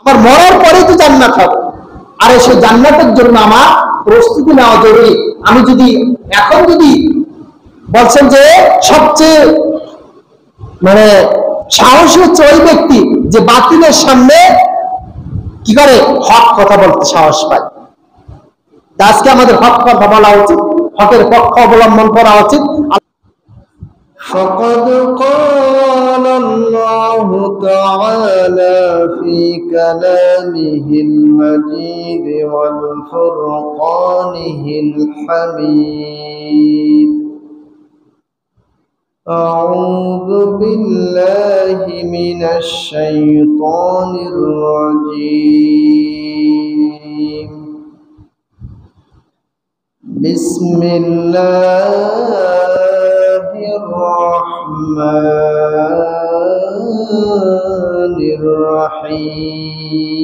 আমার মরার পরে তো জান্নাত হবে, আর সেই জান্নাতের জন্য আমার প্রস্তুতি নেওয়া জরুরি। আমি যদি এখন যদি বলছেন যে সবচেয়ে মানে সাহসী হচ্ছে ওই ব্যক্তি যে বাতিলের সামনে কি করে হক কথা বলতে সাহস পায়। আজকে আমাদের হক কথা বলা উচিত, হকের পক্ষ অবলম্বন করা উচিত। فقد قال الله تعالى في كلامه المجيد والفرقانه الحميد: أعوذ بالله من الشيطان الرجيم. بسم الله الرحمن الرحيم.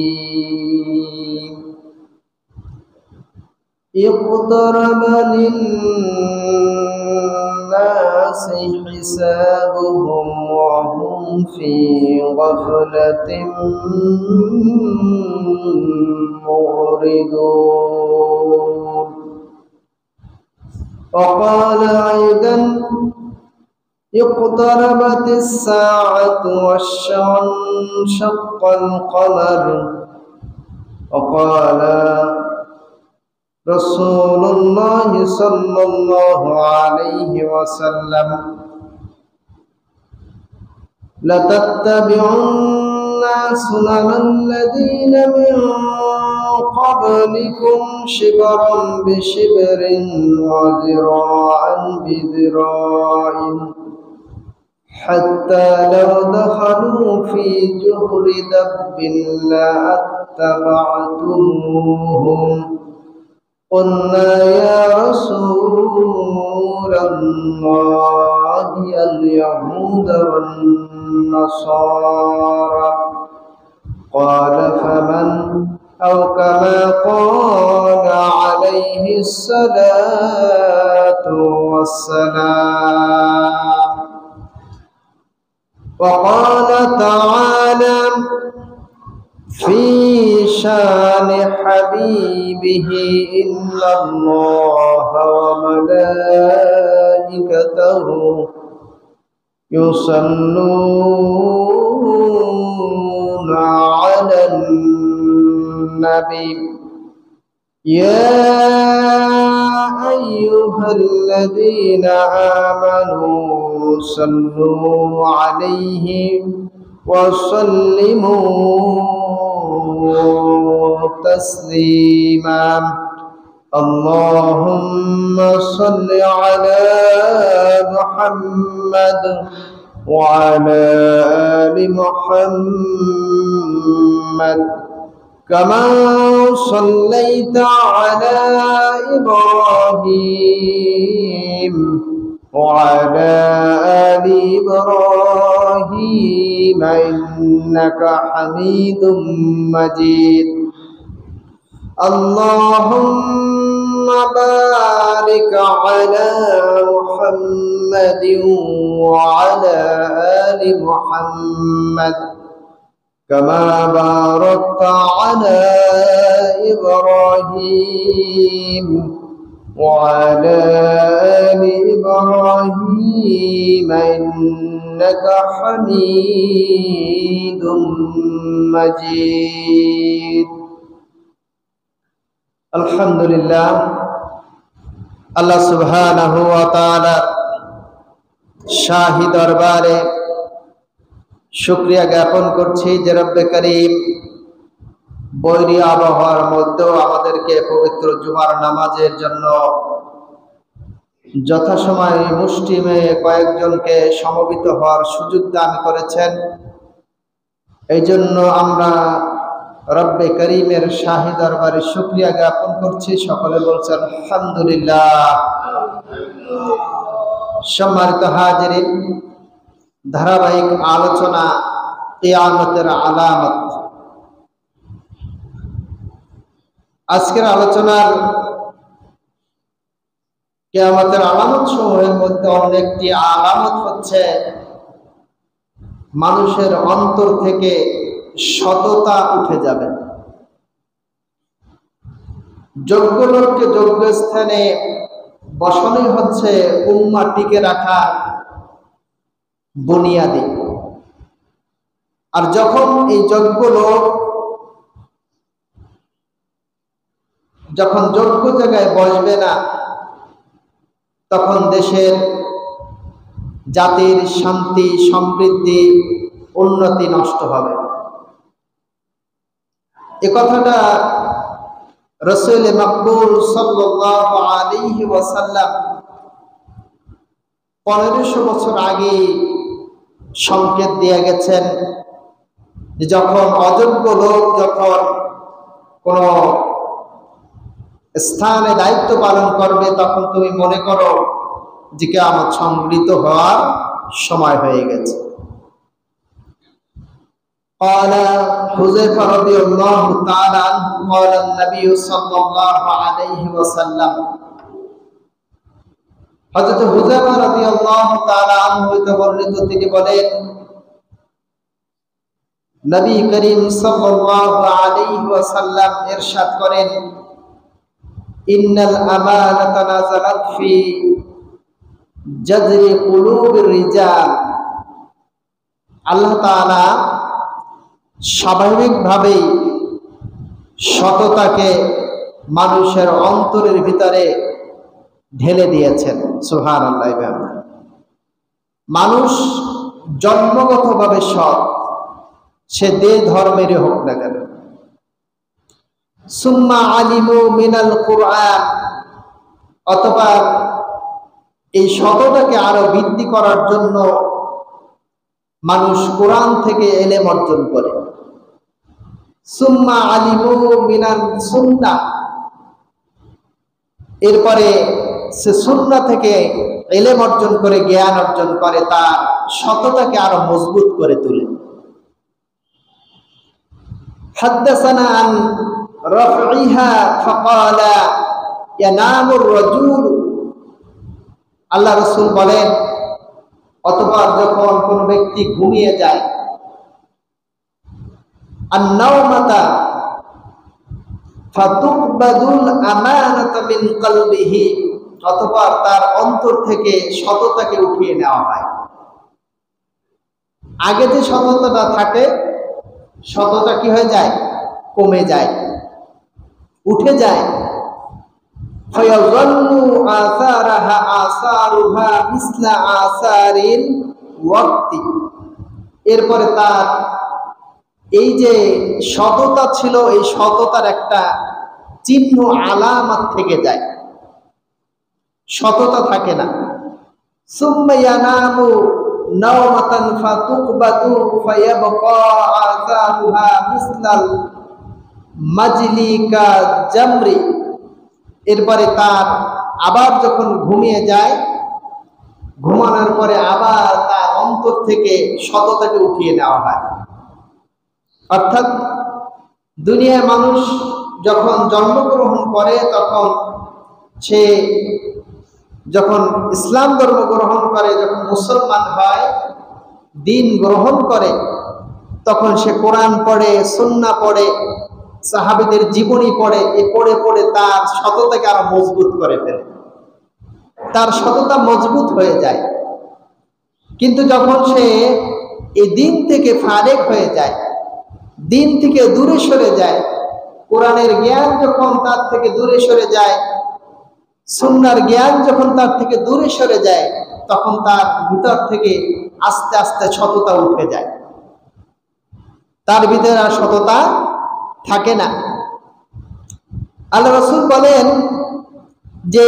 اقترب للناس حسابهم وهم في غفلة معرضون. وقال أيضا: اقتربت الساعة وانشق القمر. وقال رسول الله صلى الله عليه وسلم: لتتبعن سنن الذين من قبلكم شبرا بشبر وذراعا بذراع حتى لو دخلوا في جحر دب لاتبعتموهم. قلنا يا رسول الله اليهود والنصارى. قال: فمن؟ أو كما قال عليه الصلاة والسلام. وقال تعالى في شان حبيبه: إن الله وملائكته يصلون على النبي يا أيها الذين آمنوا صلوا عليه وسلموا تسليما. اللهم صل على محمد وعلى آل محمد كما صليت على إبراهيم وعلى آل إبراهيم إنك حميد مجيد. اللهم بارك على محمد وعلى آل محمد كما باركت على إبراهيم وعلى آل إبراهيم إنك حميد مجيد. আলহামদুলিল্লাহ, আল্লাহ সুবহানাহু ওয়া তাআলা শাহী দরবারে শুকরিয়া জ্ঞাপন করছি যে রব্বে করিম বৈরী আবহাওয়ার মধ্যেও আমাদেরকে পবিত্র জুমার নামাজের জন্য যথাসময়ে মুষ্টিমে কয়েকজনকে সমবেত হওয়ার সুযোগ দান করেছেন। এই জন্য আমরা রব্বে করিমের শাহী দরবারে শুকরিয়া জ্ঞাপন করছি। সকলে বলছেন আলহামদুলিল্লাহ। সম্মানিত হাজিরিন, ধারাবাহিক আলোচনা কিয়ামতের আলামত। আজকের আলোচনার কিয়ামতের আলামত সমূহের মধ্যে অন্য একটি আলামত হচ্ছে মানুষের অন্তর থেকে সততা উঠে যাবে। যোগ্য লোককে যোগ্য স্থানে বসানোই হচ্ছে উম্মাহ টিকে রাখা বুনিয়াদি। আর যখন এই যোগ্য লোক যখন যোগ্য জায়গায় বসবে না, তখন দেশের জাতির শান্তি, সমৃদ্ধি, উন্নতি নষ্ট হবে। এ কথাটা রাসূল মাকবুল সাল্লাল্লাহু আলাইহি ওয়াসাল্লাম 1500 বছর আগে সংকেত দিয়ে গেছেন যে যখন অযোগ্য লোক যখন কোন স্থানে দায়িত্ব পালন করবে, তখন তুমি মনে করো যে কিয়ামত সংঘটিত হওয়ার সময় হয়ে গেছে। قال حذيفة رضي الله تعالى عنه قال النبي صلى الله عليه وسلم হযরত হুযায়ফা রাদিয়াল্লাহু তাআলা আনহু হতে বর্ণিত, তিনি বলেন নবী করিম সাল্লাল্লাহু আলাইহি ওয়াসাল্লাম ইরশাদ করেন, ইন্নাল আমানাতা নাযালাত ফি জাযরি কুলুবির রিজাল। আল্লাহ তাআলা স্বাভাবিকভাবেই সততাকে মানুষের অন্তরের ভিতরে ঢেলে দিয়েছেন। সুবহানাল্লাহ। মানুষ জন্মগতভাবে সৎ, সে যে ধর্মেরই হোক না কেন। সুম্মা আলিমু মিনাল কুরআন, অথবা এই সততাকে আরো বৃদ্ধি করার জন্য মানুষ কোরআন থেকে ইলম অর্জন করে। সুম্মা আলিমু মিনাল সুন্নাহ, এরপরে সে সুন্নাহ থেকে ইলম অর্জন করে, জ্ঞান অর্জন করে, তার সততাকে আরো মজবুত করে তোলে। হাদাসানা আন রাফইহা ফাকালা ইয়ানামুর রাজুল। আল্লাহ রাসূল বলেন, অথবা যখন কোন ব্যক্তি ঘুমিয়ে যায়, আন-নাওমাতা ফাতুকবাদুল আমানাতা মিন কলবিহি, অথবা তার অন্তর থেকে সততাকে উঠিয়ে নেওয়া হয়। আগে যে সততাটা থাকে, সততা কি হয়ে যায়? কমে যায়, উঠে যায়। ফায়াযাল্লু আসারাহা আসারুহা মিসলা আসারিল ওয়াক্তি, এরপরে তার এই যে সততা ছিল, এই সততার একটা চিহ্ন, আলামত থেকে যায়, সততা থাকে না। সুম্মা ইয়ানামু নাওমাতান ফাতুকবাতু ফায়াবকা আসারুহা মিসলাল মাজলিকা জামরি, এরপরে তার আবার যখন ঘুমিয়ে যায়, ঘুমানোর পরে আবার তার অন্তর থেকে সততাকে উঠিয়ে নেওয়া হয়। অর্থাৎ দুনিয়ার মানুষ যখন জন্মগ্রহণ করে, তখন সে যখন ইসলাম ধর্ম গ্রহণ করে, যখন মুসলমান হয়, দিন গ্রহণ করে, তখন সে কোরআন পড়ে, সুন্নাহ পড়ে, সাহাবীদের জীবনী পড়ে। এ পড়ে পড়ে তার সততাকে আরো মজবুত করে ফেলে, তার সততা মজবুত হয়ে যায়। কিন্তু যখন সে এই দিন থেকে ফারেক হয়ে যায়, দিন থেকে দূরে সরে যায়, কোরআনের জ্ঞান যখন তার থেকে দূরে সরে যায়, সুন্নাহর জ্ঞান যখন তার থেকে দূরে সরে যায়, তখন তার ভিতর থেকে আস্তে আস্তে সততা উঠে যায়, তার ভিতরে আর সততা থাকে না। আল্লাহ রাসূল বলেন যে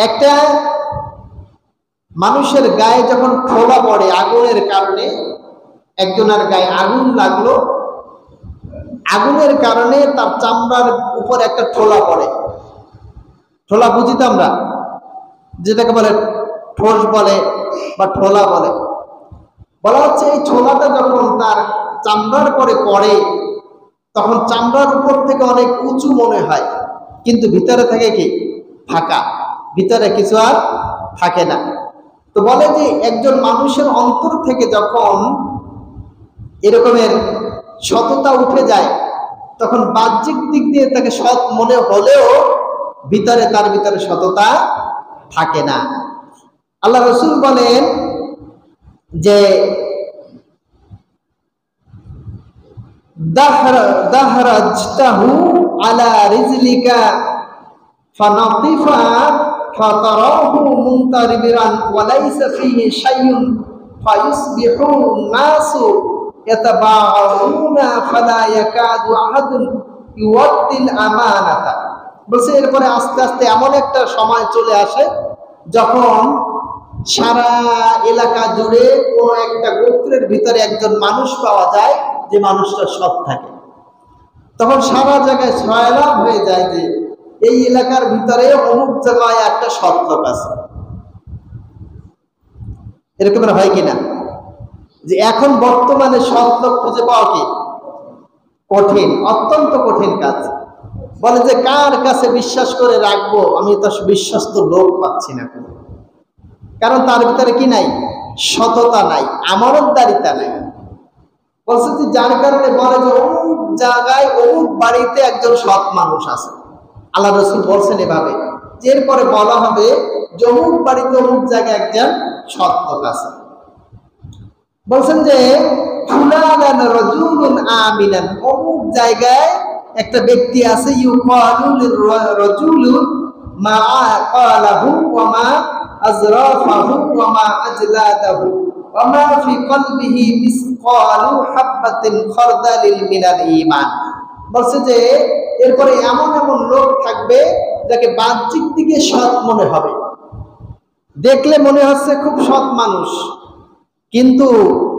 একটা মানুষের গায়ে যখন ঠোলা পড়ে আগুনের কারণে, একজনের গায়ে আগুন লাগলো, আগুনের কারণে তার চামড়ার উপর একটা ঠোলা পড়ে। ঠোলা বুঝি তো আমরা, যেটাকে বলে ঠোস বলে বা ঠোলা বলে। বলা হচ্ছে এই ঠোলাটা যখন তার চামড়ার পরে পড়ে, তখন চামড়ার উপর থেকে অনেক উঁচু মনে হয়, কিন্তু ভিতরে থাকে কি? ফাঁকা, ভিতরে কিছু আর থাকে না। তো বলে যে একজন মানুষের অন্তর থেকে যখন এরকমের সততা উঠে যায়, তখন বাহ্যিক দিক দিয়ে তাকে সৎ মনে হলেও তার ভিতরে সততা থাকে না। আল্লাহ রাসূল বলেন যে দাহরাজতাহু আলা রিজলিকা ফানাতিফা ফাতারাহু মুনতারিবিরান ওয়া লাইসা ফীহি শাইউন ফায়ুসবিহু নাসু ইয়াতাবাউনা ফালা ইয়াকাদু আহাদুন ইউওয়াদ্দিল আমানাতা। বলছে এরপরে আস্তে আস্তে এমন একটা সময় চলে আসে যখন সারা এলাকা জুড়ে কোনো একটা গোত্রের ভিতরে একজন মানুষ পাওয়া যায় যে মানুষটা সৎ থাকে। তখন সারা জায়গায় ছয়লাভ হয়ে যায় যে এই এলাকার ভিতরে অমুক জায়গায় একটা সৎ লোক আছে। এরকম হয় কিনা? যে এখন বর্তমানে সৎ লোক খুঁজে পাওয়া কি কঠিন, অত্যন্ত কঠিন কাজ। বলে যে কার কাছে বিশ্বাস করে রাখবো, আমি তো বিশ্বস্ত লোক পাচ্ছি না, কারণ তার ভিতরে কি নাই? সততা নাই, আমানতদারিতা নাই। বলছে যে যার কারণে বলে যে অমুক জায়গায় অমুক বাড়িতে একজন সৎ মানুষ আছে। আল্লাহ রাসূল বলছেন এভাবে, যে এরপরে বলা হবে যে অমুক বাড়িতে অমুক জায়গায় একজন সৎ লোক আছে। বলছেন যে ফুলানান রাজুলুন আমিনান, অমুক জায়গায় একটা ব্যক্তি আছে, ইউকালু লিররাজুলু মা ক্বালাহু ওয়া মা আজরাফাহু ওয়া মা আজলাদাহু ওয়া মা ফি কলবিহি মিসকালু হাববাতিন খারদালিন মিনাল ঈমান। বলছে যে এরপরে এমন এমন লোক থাকবে যাকে বাহ্যিক দিকে সৎ মনে হবে, দেখলে মনে হচ্ছে খুব সৎ মানুষ, কিন্তু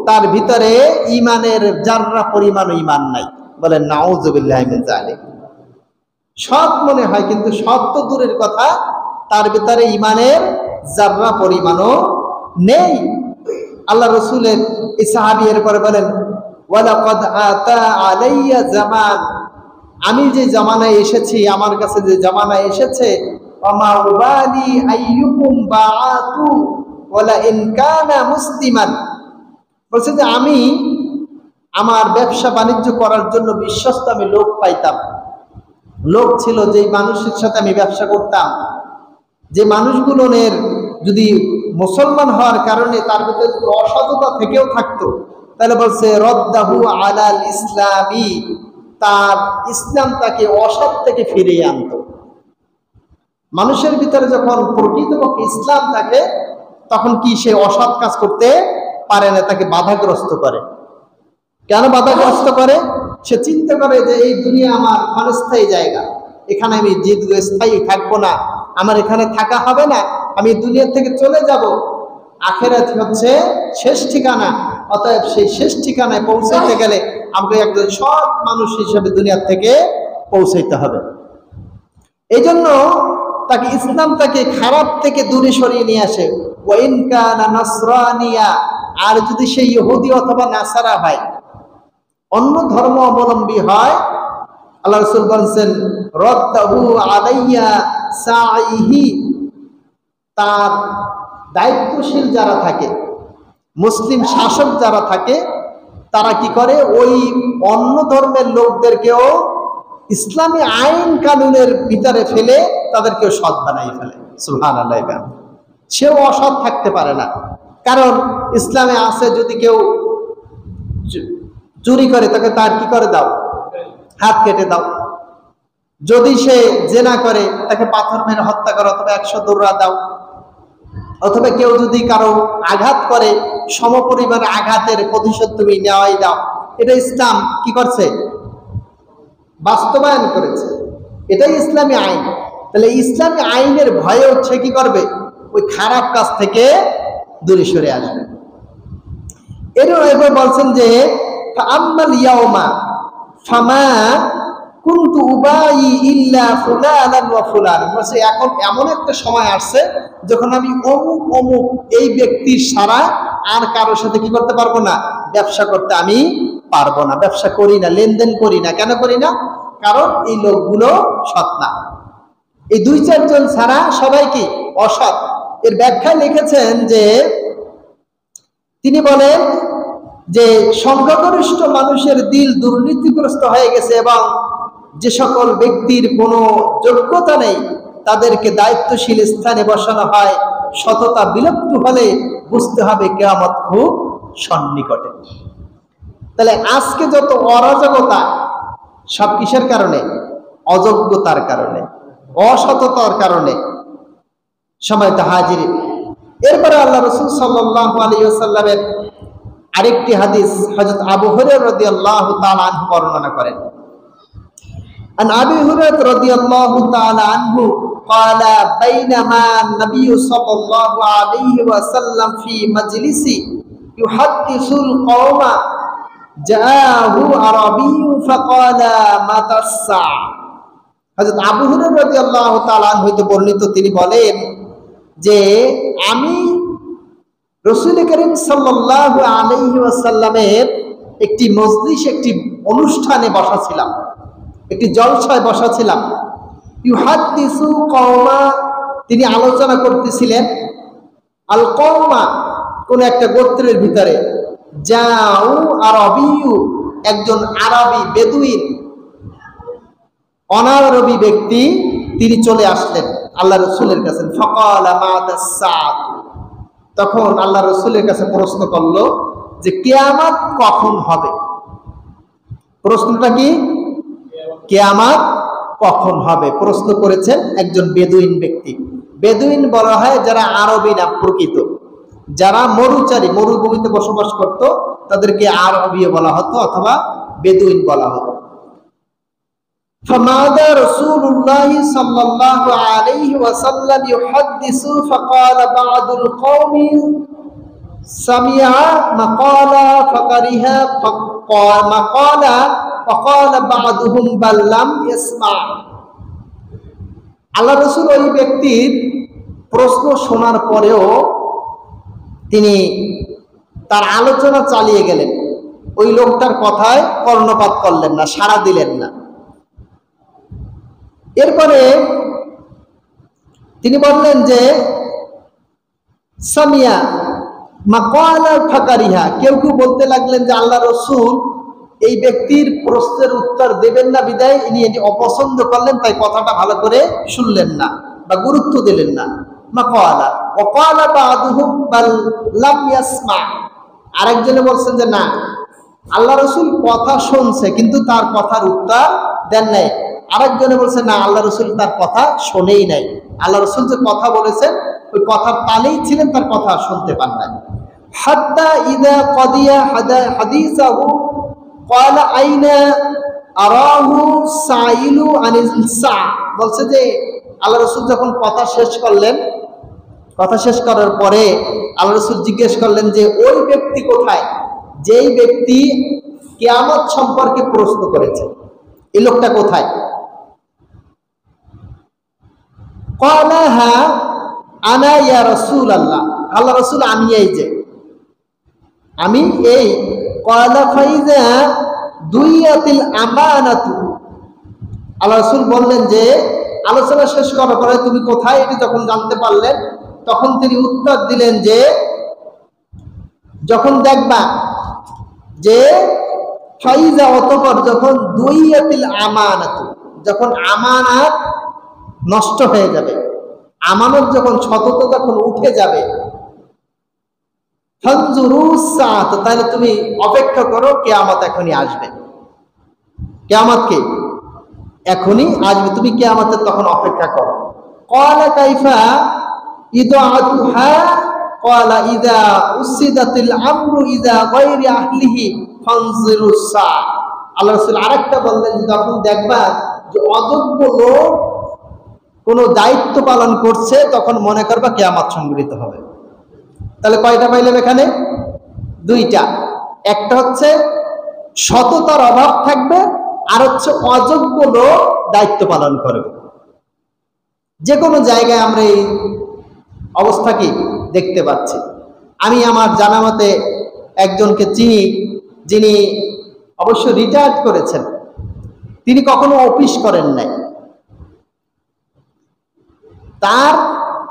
তার ভিতরে ঈমানের জাররা পরিমাণ ঈমান নাই। বলেন নাউযুবিল্লাহি মিন যালিক। সৎ মনে হয় কিন্তু সৎ তো দূরের কথা, তার ভিতরে ঈমানের জাররা পরিমাণও নেই। আল্লাহ রাসূলের এই সাহাবী এরপরে বলেন ওয়ালাকাদ আতা আলাইয়া জামান, আমি যে জামানায় এসেছি, আমার কাছে যে জামানায় এসেছে, ওয়ামা উবালি আইয়ুকুম বাআতু ওয়ালা ইন কানা মুসলিমান। বলছে যে আমি আমার ব্যবসা বাণিজ্য করার জন্য বিশ্বস্ত আমি লোক পাইতাম, লোক ছিল যেই মানুষের সাথে আমি ব্যবসা করতাম, যে মানুষগুলোর যদি মুসলমান হওয়ার কারণে তার ভিতরে যদি অসততা থেকেও থাকতো, তাহলে বলছে রদ্দাহু আলাল ইসলামি, তার ইসলাম তাকে অসৎ থেকে ফিরিয়ে আনতো। মানুষের ভিতরে যখন প্রকৃতপক্ষে ইসলাম থাকে তখন কি সে অসৎ কাজ করতে পারে না, তাকে বাধাগ্রস্ত করে। কেন বাধাগ্রস্ত করে? সে চিন্তা করে যে এই দুনিয়া আমার ক্ষণস্থায়ী জায়গা, এখানে আমি স্থায়ী থাকবো না, আমার এখানে থাকা হবে না, আমি দুনিয়া থেকে চলে যাব। আখিরাত হচ্ছে শেষ ঠিকানা, অতএব সেই শেষ ঠিকানায় পৌঁছাইতে গেলে আমাকে একজন সৎ মানুষ হিসেবে দুনিয়ার থেকে পৌঁছাইতে হবে। এই জন্য তাকে ইসলাম তাকে খারাপ থেকে দূরে সরিয়ে নিয়ে আসে। ওয়াইন কানা নাসরানিয়া, আর যদি সে ইহুদি অথবা নাসারা হয়, অন্য ধর্ম অবলম্বী হয়, আল্লাহ রাসূল বলেন রদ্দাহু আলাইয়া সাইহি, তার দায়িত্বশীল যারা থাকে, মুসলিম শাসক যারা থাকে, তারা কি করে ওই অন্য ধর্মের লোকদেরকেও ইসলামী আইন কানুনের ভিতরে ফেলে তাদেরকেও সৎ বানাই ফেলে। সুবহানাল্লাহ। সেও অসৎ থাকতে পারে না, কারণ ইসলামে আছে যদি কেউ চুরি করে তাকে তার কি করে দাও, হাত কেটে দাও। যদি সে জেনা করে তাকে পাথর মেরে হত্যা করো অথবা 100 দৌড়া দাও। অথবা কেউ যদি কারো আঘাত করে সমপরিমাণ আঘাতের প্রতিশোধ তুমি নেওয়াই দাও। এটা ইসলাম কি করছে? বাস্তবায়ন করেছে। এটাই ইসলামী আইন। তাহলে ইসলামী আইনের ভয়ে হচ্ছে কি করবে? ওই খারাপ কাজ থেকে দূরে সরে আসবে। এরপর বলছেন যে আম্মাল ইয়াউমা ফামা কুনতু উবাই ইল্লা ফুলানান ওয়া ফুলান। বলছে এখন এমন একটা সময় আসছে যখন আমি অমুক অমুক এই ব্যক্তির ছাড়া আর কারোর সাথে কি করতে পারবো না, ব্যবসা করতে আমি পারবো না, ব্যবসা করি না, লেনদেন করি না। কেন করি না? কারণ এই লোকগুলো সৎ না। এই 2-4 জন ছাড়া সবাই কি অসৎ। এর ব্যাখ্যায় লিখেছেন যে তিনি বলেন যে সংখ্যাগরিষ্ঠ মানুষের দিল দুর্নীতিগ্রস্ত হয়ে গেছে এবং যে সকল ব্যক্তির কোনো যোগ্যতা নেই তাদেরকে দায়িত্বশীল স্থানে বসানো হয়, সততা বিলুপ্ত হলে বুঝতে হবে কিয়ামত খুব সন্নিকটে। তাহলে আজকে যত অরাজকতা সব কিসের কারণে? অযোগ্যতার কারণে, অসততার কারণে। সময় তো হাজির। এরপরে আল্লাহ রাসূল সাল্লাল্লাহু আলাইহি ওয়াসাল্লামের আরেকটি হাদিস হযরত আবু হুরায়রা রাদিয়াল্লাহু তাআলা আনহু বর্ণনা করেন। আন আবি হুরায়রা রাদিয়াল্লাহু তাআলা আনহু قال بينما النبي صلى الله عليه وسلم في مجلس يحدث القوم جاءه عربي فقال متى الساعة। হযরত আবু হুরায়রা রাদিয়াল্লাহু তাআলা আনহু হইতে বর্ণিত, তিনি বলেন যে আমি রাসূল করিম সাল্লাল্লাহু আলাইহি ওয়াসাল্লামের একটি মজলিস, একটি অনুষ্ঠানে বসা ছিলাম, একটি জলসায় বসা ছিলাম। ইউহাদ্দিসু কওমা, তিনি আলোচনা করতেছিলেন আল কওমা, কোন একটা গোত্রের ভিতরে। যাও আরবিয়ু, একজন আরবি বেদুইন অনারবি ব্যক্তি তিনি চলে আসলেন আল্লাহ রাসূলের কাছে। ফাকালা মাতাস সাআত, তখন আল্লাহ রাসূলের কাছে প্রশ্ন করলো যে কিয়ামত কখন হবে। প্রশ্নটা কি? কিয়ামত কখন হবে প্রশ্ন করেছেন একজন বেদুইন ব্যক্তি। বেদুইন বলা হয় যারা আরবি না প্রকৃত, যারা মরুচারী, মরুভূমিতে বসবাস করত তাদেরকে আরবি বলা হতো অথবা বেদুইন বলা হতো। فماذا رسول الله صلى الله عليه وسلم يحدث فقال بعض القوم سمع مقالا فكره مقالا وقال بعضهم بل لم يسمع। আল্লাহ রাসূল ওই ব্যক্তির প্রশ্ন শোনার পরেও তিনি তার আলোচনা চালিয়ে গেলেন, ওই লোকটার কথায় কর্ণপাত করলেন না, সাড়া দিলেন না। এরপরে তিনি বললেন যে সামিয়া মাকালা ফাকারিহা, কেউ কেউ বলতে লাগলেন যে আল্লাহ রাসূল এই ব্যক্তির প্রশ্নের উত্তর দেবেন না বিদায় ইনি এটি অপছন্দ করলেন, তাই কথাটা ভালো করে শুনলেন না বা গুরুত্ব দিলেন না। মাকালা ওয়াকালা বাদুহুম বাল লাম ইয়াসমা, আরেকজনে বলছেন যে না, আল্লাহ রাসূল কথা শুনছে কিন্তু তার কথার উত্তর দেন নাই। আরেকজনে বলছে না, আল্লাহ রাসূল তার কথা শোনেই নাই, আল্লাহ রাসূল যে কথা বলেছেন ওই কথার তালেই ছিলেন, তার কথা শুনতে পান নাই। হাত্তা ইদা কাদিয়া হাদিসাহু ক্বালা আইনা আরাহু সাইলু আনিস সা, বলছে যে আল্লাহ রাসূল যখন কথা শেষ করলেন, কথা শেষ করার পরে আল্লাহ রাসূল জিজ্ঞেস করলেন যে ওই ব্যক্তি কোথায়, যেই ব্যক্তি কিয়ামত সম্পর্কে প্রশ্ন করেছে, এই লোকটা কোথায়? ক্বালা হা আনা ইয়া রাসূলুল্লাহ, আল্লাহ রাসূল আমি এই যে, আমি এই। ক্বালা ফাইজা দুইয়াতিল আমানাতু, আল্লাহ রাসূল বললেন যে আলোচনা শেষ করার পরে তুমি কোথায় এটি যখন জানতে পারলেন তখন তিনি উত্তর দিলেন যে যখন দেখবা যে ফাইজা, অতঃপর যখন দুইয়াতিল আমানাতু, যখন আমানত নষ্ট হয়ে যাবে, আমানত যখন সততা যখন উঠে যাবে, ফানজুরুস সাআত, তাহলে তুমি অপেক্ষা করো কিয়ামত এখনই আসবে। কিয়ামতকে এখনই আসবে, তুমি কিয়ামতের তখন অপেক্ষা করো। ক্বালা কাইফা ইদাআতুহা ক্বালা ইযা উসিদাতিল আমরু ইযা গায়রি আহলিহি ফানজুরুস সাআ। আল্লাহ রাসূল আরেকটা বললেন যখন দেখবা যে অযোগ্য লোক কোনো দায়িত্ব পালন করছে তখন মনে করবা কিয়ামত সংঘটিত হবে। তাহলে কয়টা পাইলাম এখানে? দুইটা। একটা হচ্ছে সততার অভাব থাকবে, আর হচ্ছে অযোগ্য লোক দায়িত্ব পালন করবে। যে কোনো জায়গায় আমরা এই অবস্থা কি দেখতে পাচ্ছি। আমি আমার জানা মতে একজনকে চিনি, যিনি অবশ্য রিটায়ার্ড করেছেন, তিনি কখনো অফিস করেন নাই। তার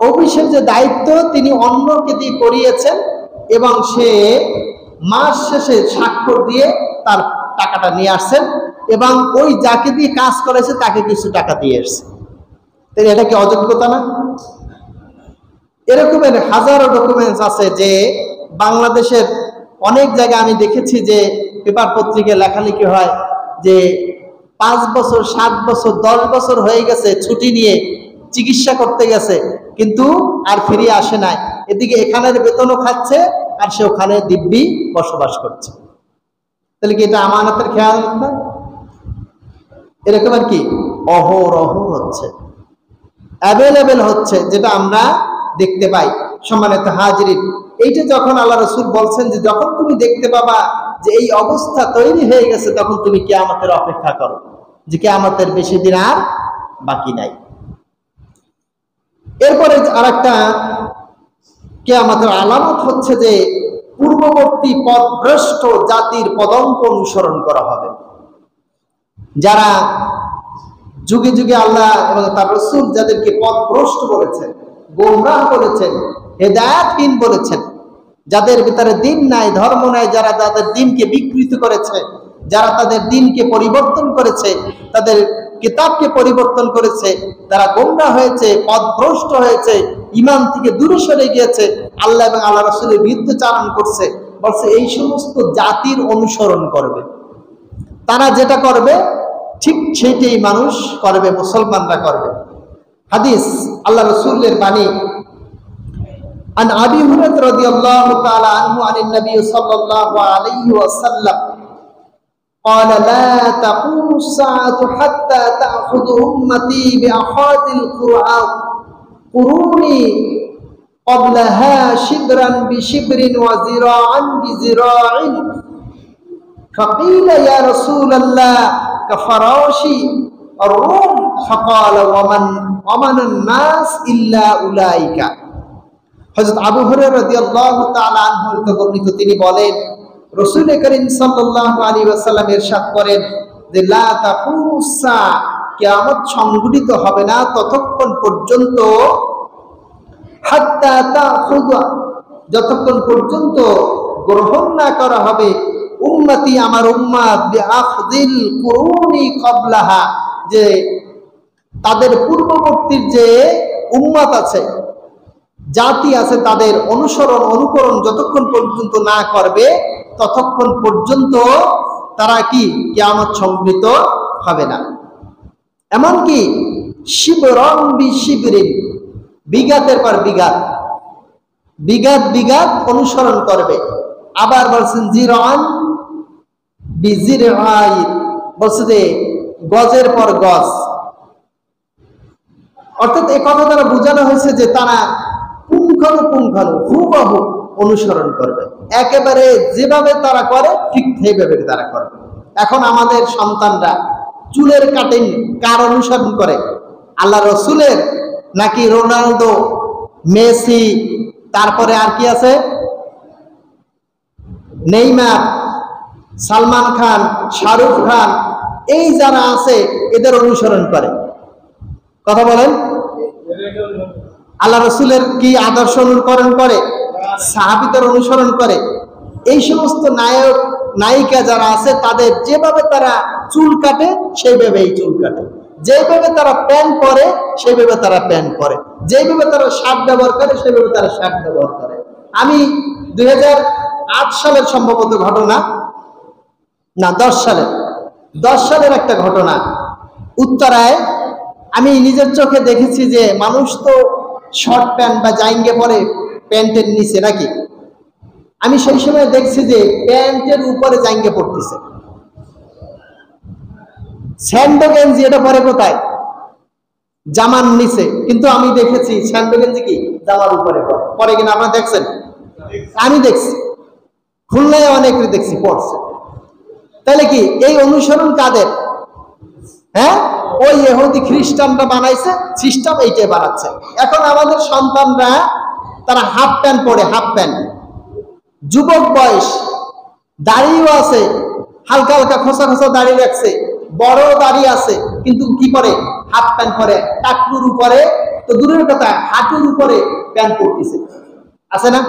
অফিসের যে দায়িত্ব তিনি অন্যকে দিয়ে করিয়েছেন এবং সে মাস শেষে স্বাক্ষর দিয়ে তার টাকাটা নিয়ে আসছেন এবং ওই যাকে দিয়ে কাজ করেছে তাকে কিছু টাকা দিয়ে এসছে। তাই এটা কি অযোগ্যতা না? এরকমের হাজারো ডকুমেন্টস আছে যে বাংলাদেশের অনেক জায়গায় আমি দেখেছি যে পেপার পত্রিকায় লেখালেখি হয় যে 5 বছর 7 বছর 10 বছর হয়ে গেছে ছুটি নিয়ে চিকিৎসা করতে গেছে, কিন্তু আর ফিরে আসে নাই। এদিকে এখানের বেতনও খাচ্ছে আর সে ওখানে দিব্যি বসবাস করছে। তাহলে কি এটা আমানতের খেয়াল না? এরকম আর কি অহরহ হচ্ছে, অ্যাভেলেবেল হচ্ছে, যেটা আমরা দেখতে পাই। সম্মানিত হাজিরিন, এইটা যখন আল্লাহ রাসূল বলছেন যে যখন তুমি দেখতে পাবা যে এই অবস্থা তৈরি হয়ে গেছে, তখন তুমি কিয়ামতের অপেক্ষা করো, যে কিয়ামতের বেশি দিন আর বাকি নাই। এরপরে আরেকটা কিয়ামতের আলামত হচ্ছে যে পূর্ববর্তী পথভ্রষ্ট জাতির পদঙ্ক অনুসরণ করা হবে। যারা যুগে যুগে আল্লাহ এবং তার রাসূল যাদেরকে পথভ্রষ্ট বলেছেন, গোমরাহ বলেছেন, হেদায়েতহীন বলেছেন, যাদের ভিতরে দিন নাই, ধর্ম নাই, যারা তাদের দিনকে বিকৃত করেছে, যারা তাদের দিনকে পরিবর্তন করেছে, তাদের কিতাবকে পরিবর্তন করেছে, তারা গোমরাহ হয়েছে, পথভ্রষ্ট হয়েছে, ঈমান থেকে দূরে সরে গিয়েছে, আল্লাহ এবং আল্লাহ রাসূলের বিরুদ্ধাচরণ করছে। বলছে এই সমস্ত জাতির অনুসরণ করবে, তারা যেটা করবে ঠিক সেইটাই মানুষ করবে, মুসলমানরা করবে। হাদিস আল্লাহ রাসূলের বাণী। عن أبي هريرة رضي الله تعالى عنه عن النبي صلى الله عليه وسلم قال لا تقوم الساعة حتى تأخذ أمتي بأخذ القرون قبلها شبرا بشبر وذراعا بذراع فقيل يا رسول الله كفراش الروم فقال ومن الناس إلا أولئك। হযরত আবু হুরায়রা রাদিয়াল্লাহু তাআলা আনহু থেকে বর্ণিত, তিনি বলেন রাসূল করিম সাল্লাল্লাহু আলাইহি ওয়াসাল্লাম ইরশাদ করেন যে লা তাকুমুস সাআ, কিয়ামত সংঘটিত হবে না ততক্ষণ পর্যন্ত, হাত্তা তাখুযা, যতক্ষণ পর্যন্ত গ্রহণ না করা হবে উম্মতি, আমার উম্মত, বিআখযিল কুরুনি ক্বাবলাহা, যে তাদের পূর্ববর্তীর যে উম্মত আছে, জাতি আছে, তাদের অনুকরণ যতক্ষণ পর্যন্ত না করবে ততক্ষণ পর্যন্ত তারা কি কিয়ামত সংঘটিত হবে না। এমনকি শিবরন বিশিবরিন, বিঘাতের পর বিঘাত অনুসরণ করবে। আবার বলছেন জিরান বিজিরাই, বলছে যে গজের পর গজ। অর্থাৎ এই কথা দ্বারা বোঝানো হয়েছে যে তারা পুঙ্খানুপুঙ্খানু হুবহু অনুসরণ করবে, একেবারে যেভাবে তারা করে ঠিক সেইভাবে তারা করবে। এখন আমাদের সন্তানরা চুলের কাটিং কার অনুসরণ করে? আল্লাহ রসুলের নাকি রোনালদো, মেসি, তারপরে আর কি আছে, নেইমার, সালমান খান, শাহরুখ খান, এই যারা আছে এদের অনুসরণ করে? কথা বলেন। আল্লাহ রসুলের কি আদর্শ অনুকরণ করে? সাহাবীদের অনুসরণ করে? এই সমস্ত নায়ক নায়িকা যারা আছে তাদের যেভাবে তারা চুল কাটে সেইভাবেই চুল কাটে, যেভাবে তারা প্যান্ট পরে সেইভাবে তারা প্যান্ট পরে, যেভাবে তারা শার্ট ব্যবহার করে সেইভাবে তারা শার্ট ব্যবহার করে। আমি 2008 সালের সম্ভবত ঘটনা, না 10 সালের একটা ঘটনা, উত্তরায় আমি নিজের চোখে দেখেছি যে মানুষ তো শর্ট প্যান্ট বা জাইঙ্গে পরে প্যান্টের নিচে নাকি, আমি সেই সময় দেখছি যে প্যান্টের উপরে জাইঙ্গে পড়তেছে, স্যান্ডো গেঞ্জি এটা পরে কোথায়? জামার নিচে। কিন্তু আমি দেখেছি স্যান্ডো গেঞ্জি কি জামার উপরে পরে কিনা আপনারা দেখছেন? আমি দেখছি, খুলনায় অনেকে দেখছি পড়ছে। তাহলে কি এই অনুসরণ কাদের? হ্যাঁ, ওই ইহুদি খ্রিস্টানরা বানাইছে, সিস্টেম এইটাই বানাচ্ছে। এখন আমাদের সন্তানরা তারা হাফ প্যান্ট পরে, হাফ প্যান্ট, যুবক বয়স, দাড়িও আছে, হালকা হালকা খোসা খোসা দাড়ি রাখছে, বড় দাড়ি আছে, কিন্তু কি পরে? হাফ প্যান্ট পরে, টাকলুর উপরে তো দূরের কথা হাঁটুর উপরে প্যান্ট পরতেছে, আছে না?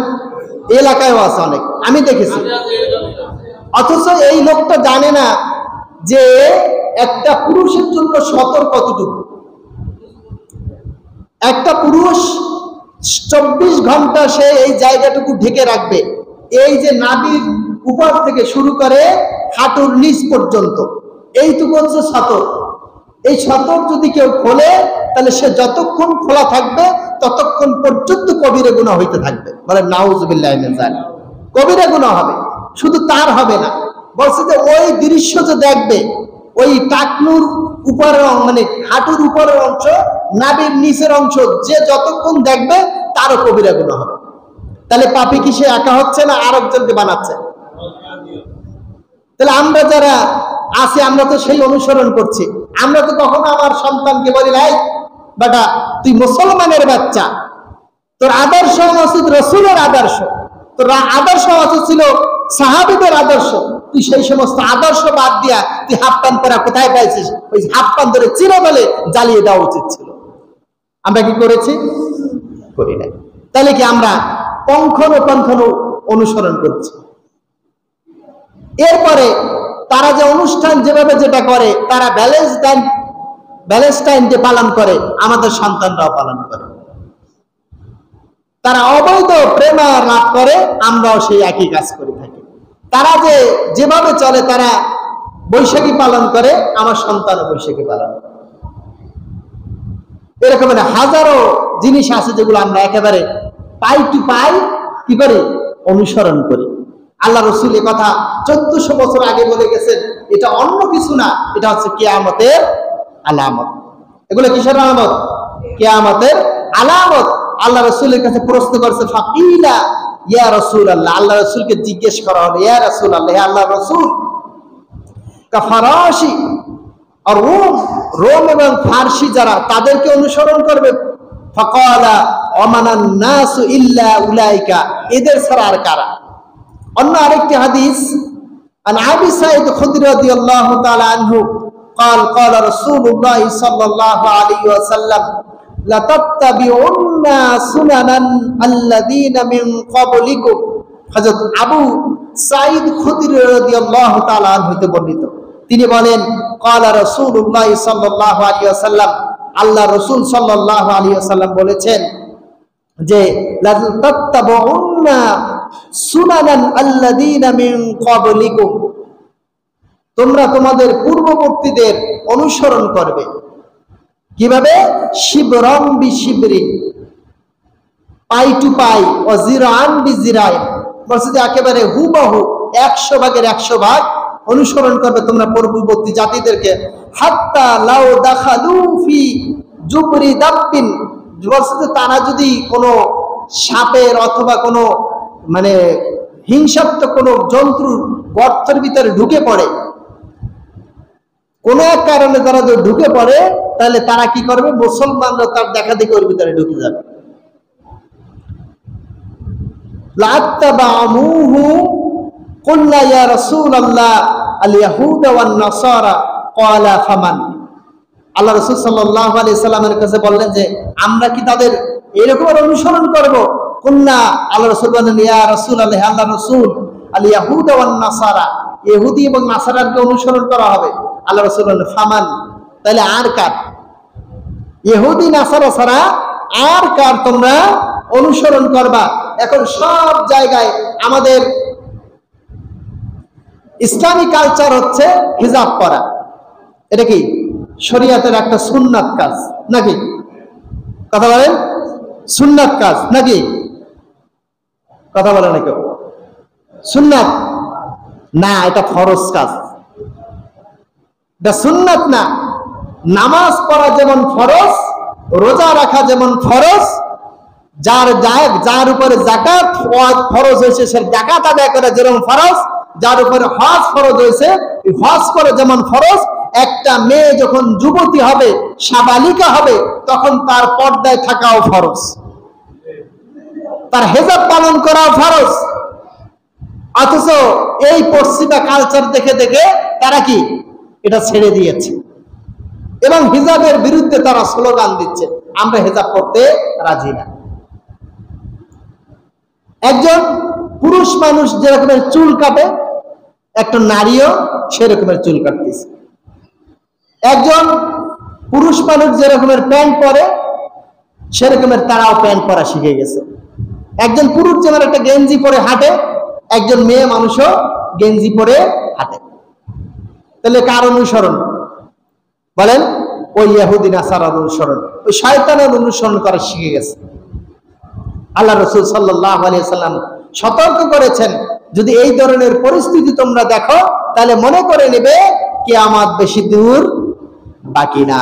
এই এলাকায়ও আছে অনেক, আমি দেখেছি। অথচ এই লোকটা জানে না যে একটা পুরুষের জন্য সতর কতটুকু। একটা পুরুষ 24 ঘন্টা সে এই জায়গাটুকু ঢেকে রাখবে। এই যে নাভির উপর থেকে শুরু করে হাঁটুর নিচ পর্যন্ত এইটুকু হচ্ছে সতর। এই সতর যদি কেউ খোলে তাহলে সে যতক্ষণ খোলা থাকবে ততক্ষণ পর্যন্ত কবিরা গুনাহ হইতে থাকবে। বলে নাউজুবিল্লাহি মিন যালিক, কবিরা গুনাহ হবে। শুধু তার হবে না, বলছে যে ওই দৃশ্য যে দেখবে, ওই টাকনুর উপরের মানে হাঁটুর উপরের অংশ, নাভির নিচের অংশ যে যতক্ষণ দেখবে তারও কবিরা গুনাহ হবে। তাহলে পাপী কি সে একা হচ্ছে না আরেকজনকে বানাচ্ছে? তাহলে আমরা যারা আছি আমরা তো সেই অনুসরণ করছি। আমরা তো কখনো আমার সন্তানকে বলি নাই বেটা তুই মুসলমানের বাচ্চা, তোর আদর্শ উচিত রসুলের আদর্শ, তোর আদর্শ উচিত ছিল সাহাবীদের আদর্শ, তুই সেই সমস্ত আদর্শ বাদ দিয়া তুই হাফ প্যান্ট পরা কোথায় পাইছিস? ওই হাফ প্যান্ট ধরে চিরতলে জ্বালিয়ে দেওয়া উচিত ছিল। আমরা কি করেছি? করি নাই। তাহলে কি আমরা পঙ্খানুপঙ্খানু অনুসরণ করছি? এরপরে তারা যে অনুষ্ঠান যেভাবে যেটা করে, তারা ভ্যালেন্টাইন ডে পালন করে, আমাদের সন্তানরাও পালন করে। তারা অবৈধ প্রেমালাপ করে, আমরাও সেই একই কাজ করে থাকি। তারা যে যেভাবে চলে, তারা বৈশাখী পালন করে, আমার সন্তানও বৈশাখী পালন করে। এরকম হাজারো জিনিস আছে যেগুলো আমরা একেবারে পাই টু পাই কি করি? অনুসরণ করি। আল্লাহ রসুল এ কথা 1400 বছর আগে বলে গেছেন। এটা অন্য কিছু না, এটা হচ্ছে কিয়ামতের আলামত। এগুলো কিসের আলামত? কিয়ামতের আলামত। আল্লাহ রসুলের কাছে প্রশ্ন করছে, ফাকিলা ইয়া রাসূলুল্লাহ, আল্লাহ রসুলকে জিজ্ঞেস করা হলো, ইয়া রাসূলুল্লাহ, হে আল্লাহ রসুল, কাফারাশি আর রোম এবং ফার্সি যারা, তাদেরকে অনুসরণ করবে? ফাকালা ওমানান নাসু ইল্লা উলাইকা, এদের ছাড়া আর কারা? অন্য আরেকটি হাদিস, আন আবি সাঈদ খুদরি রাদিয়াল্লাহু তাআলা আনহু قال قال رسول الله صلى الله عليه وسلم لا تتبعن سنن الذين من قبلكم। হযরত আবু সাঈদ খুদরি রাদিয়াল্লাহু তাআলা আনহু হতে বর্ণিত, তিনি বলেন قال رسول الله صلى الله عليه وسلم, আল্লাহ রাসূল সাল্লাল্লাহু আলাইহি ওয়াসাল্লাম বলেছেন যে লা তাত্তাবুন্না সুনানান আল্লাযীনা মিন ক্বাবলিকুম, তোমরা তোমাদের পূর্ববর্তীদের অনুসরণ করবে। কিভাবে? শিবরাম বিশিবরিন, পাই টু পাই, ও জিরান বিজিরাইন, বলছে যে একেবারে হুবহু 100 ভাগের 100 ভাগ অনুসরণ করবে তোমরা পূর্ববর্তী জাতিদেরকে। হাত্তা লাউ দাখালু ফি জুবরি দাব্বিন, বলছে যে তারা যদি কোনো সাপের অথবা কোনো মানে হিংসাত্মক কোনো জন্তুর গর্তের ভিতরে ঢুকে পড়ে, কোন এক কারণে তারা যদি ঢুকে পড়ে, তাহলে তারা কি করবে? মুসলমানরা তার দেখা দেখি ওর ভিতরে ঢুকে যাবে। লাত্তাবামুহু কুল্লা ইয়া রাসূলুল্লাহ আল ইয়াহুদ ওয়ান নাসারা ক্বালা ফামান, আল্লাহ রাসূল সাল্লাল্লাহু আলাইহি সাল্লামের কাছে বললেন যে আমরা কি তাদের এরকম অনুসরণ করব? কুল্লা, আল্লাহ রাসূল বলেন ইয়া রাসূলুল্লাহ, আল্লাহ রাসূল, আল ইয়াহুদ ওয়ান নাসারা, ইহুদি এবং নাসারাকে অনুসরণ করা হবে। আল্লাহ রাসূল বলেন ফামান, তাহলে আর কার? ইহুদি নাসারা ছাড়া আর কার তোমরা অনুসরণ করবা? এখন সব জায়গায় আমাদের ইসলামী কালচার হচ্ছে হিজাব পরা। এটা কি শরীয়তের একটা সুন্নাত কাজ নাকি? কথা বলেন, সুন্নাত কাজ নাকি? কথা বলে না কেউ? সুন্নাত না, এটা ফরজ কাজ। এটা সুন্নাত না। নামাজ পড়া যেমন ফরজ, রোজা রাখা যেমন ফরজ, যার উপরে যাকাত ফরজ হয়েছে সে যাকাত আদায় করা যেমন ফরজ, যার উপরে হজ ফরজ হয়েছে হজ করে যেমন ফরজ। একটা মেয়ে যখন যুবতী হবে, সাবালিকা হবে, তখন তার পর্দায় থাকাও ফরজ, তার হেজাব পালন করাও ফরজ। অথচ এই পশ্চিমা কালচার দেখে দেখে তারা কি এটা ছেড়ে দিয়েছে এবং হিজাবের বিরুদ্ধে তারা স্লোগান দিচ্ছে, আমরা হিজাব পড়তে রাজি না। একজন পুরুষ মানুষ যেরকমের চুল কাটে একটা নারীও সেরকমের চুল কাটতেছে। একজন পুরুষ মানুষ যেরকমের প্যান্ট পরে সেরকমের তারাও প্যান্ট পরা শিখে গেছে। একজন পুরুষ যেমন একটা গেঞ্জি পরে হাঁটে, একজন মেয়ে মানুষও গেঞ্জি পরে হাঁটে। তাহলে কার অনুসরণ বলেন? ওই ইহুদি নাসারার অনুসরণ, ওই শয়তানের অনুসরণ করা শিখে গেছে। আল্লাহ রাসূল সাল্লাল্লাহু আলাইহি সাল্লাম সতর্ক করেছেন, যদি এই ধরনের পরিস্থিতি তোমরা দেখো তাহলে মনে করে নেবে কিয়ামত বেশি দূর বাকি না,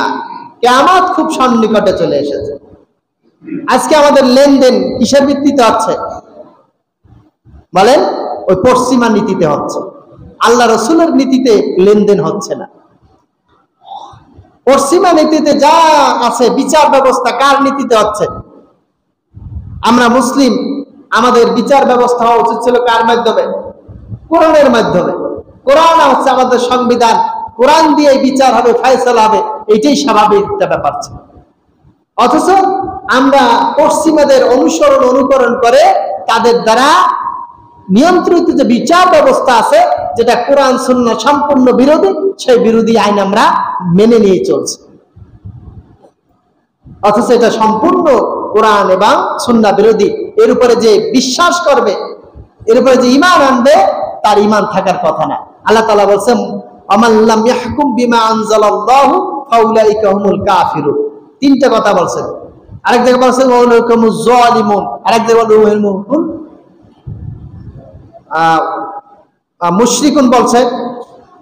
কিয়ামত খুব সন্নিকটে চলে এসেছে। আজকে আমাদের লেনদেন কিসের ভিত্তিতে হচ্ছে বলেন? ওই পশ্চিমা নীতিতে হচ্ছে, আল্লাহ রাসূলের নীতিতে লেনদেন হচ্ছে না। পশ্চিমা নীতিতে যা আছে বিচার ব্যবস্থা কার নীতিতে হচ্ছে? আমরা মুসলিম, আমাদের বিচার ব্যবস্থা হওয়া উচিত ছিল কার মাধ্যমে? কোরআনের মাধ্যমে। কোরআন হচ্ছে আমাদের সংবিধান, কোরআন দিয়ে বিচার হবে, ফয়সালা হবে, এটাই স্বাভাবিক একটা ব্যাপার ছিল। অথচ আমরা পশ্চিমাদের অনুকরণ করে তাদের দ্বারা নিয়ন্ত্রিত যে বিচার ব্যবস্থা আছে, যেটা কোরআন সুন্নাহ সম্পূর্ণ বিরোধী, সেই বিরোধী আইন আমরা মেনে নিয়ে চলছি। অথচ এটা সম্পূর্ণ কোরআন এবং সুন্নাহ বিরোধী। এর উপরে যে বিশ্বাস করবে, এর উপরে যে ঈমান আনবে, তার ঈমান থাকার কথা না। আল্লাহ তাআলা বলেন, আমান লাম ইয়াহকুম বিমা আনজালাল্লাহু ফাউলাইকা হুমুল কাফিরুন। তিনটা কথা বলছেন। আরেক জায়গায় বলছেন ওয়ালাকুমুজ জালিমুন, আরেক জায়গায় বলছেন মুশরিকুন বলছে।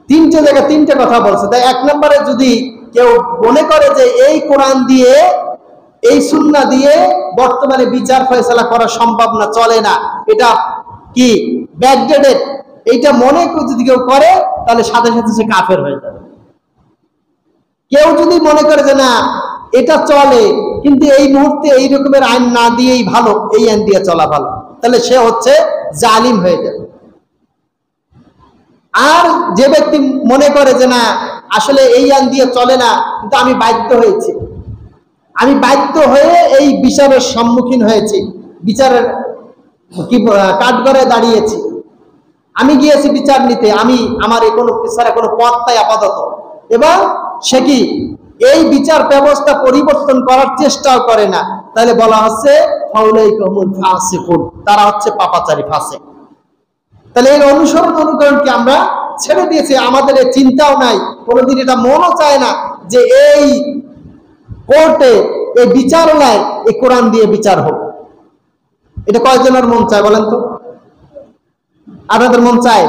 তিনটে জায়গায় তিনটে কথা বলছে। তাই এক নম্বরে যদি কেউ মনে করে যে এই কোরআন দিয়ে, এই সুন্নাহ দিয়ে বর্তমানে বিচার ফয়সালা করা সম্ভব না, চলে না, এটা কি ব্যাকডেটেড, এইটা মনে যদি কেউ করে তাহলে সাথে সাথে সে কাফের হয়ে যাবে। কেউ যদি মনে করে যে না এটা চলে, কিন্তু এই মুহূর্তে এই রকমের আইন না দিয়েই ভালো, এই আইন দিয়ে চলা ভালো, তাহলে সে হচ্ছে জালিম হয়ে যাবে। আর যে ব্যক্তি মনে করে যে না আসলে এই আইন দিয়ে চলে না, কিন্তু আমি বাধ্য হয়েছি, আমি বাধ্য হয়ে এই বিচারের সম্মুখীন হয়েছি, বিচারের কি কাঠগড়ায় দাঁড়িয়েছি, আমি গিয়েছি বিচার নিতে, আমি আমার কোনো বিচারে কোনো পথ নাই আপাতত, এবং সে কি এই বিচার ব্যবস্থা পরিবর্তন করার চেষ্টাও করে না, তাহলে বলা হচ্ছে ফাউলাইকা হুমুল ফাসিকুন, তারা হচ্ছে পাপাচারী, ফাসিক। তাহলে এই অনুকরণ কি আমরা ছেড়ে দিয়েছি? আমাদের এই চিন্তাও নাই, কোনোদিন এটা মনও চায় না যে এই কোর্টে, এই বিচারালয় এই কোরআন দিয়ে বিচার হোক। এটা কয়জনের মন চায় বলেন তো? আপনাদের মন চায়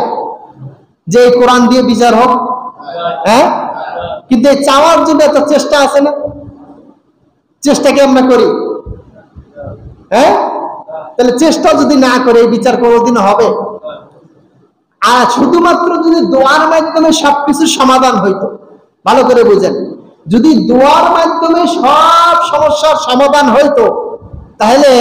যে এই কোরআন দিয়ে বিচার হোক? হ্যাঁ, কিন্তু এই চাওয়ার জন্য একটা চেষ্টা আছে না? চেষ্টা কি আমরা করি? হ্যাঁ, তাহলে চেষ্টা যদি না করে এই বিচার কোনোদিন হবে? আর শুধুমাত্র যদি দোয়ার মাধ্যমে সবকিছু সমাধান হইতো, ভালো করে বুঝেন, যদি দোয়ার মাধ্যমে সব সমস্যার সমাধান হইতো, তাহলে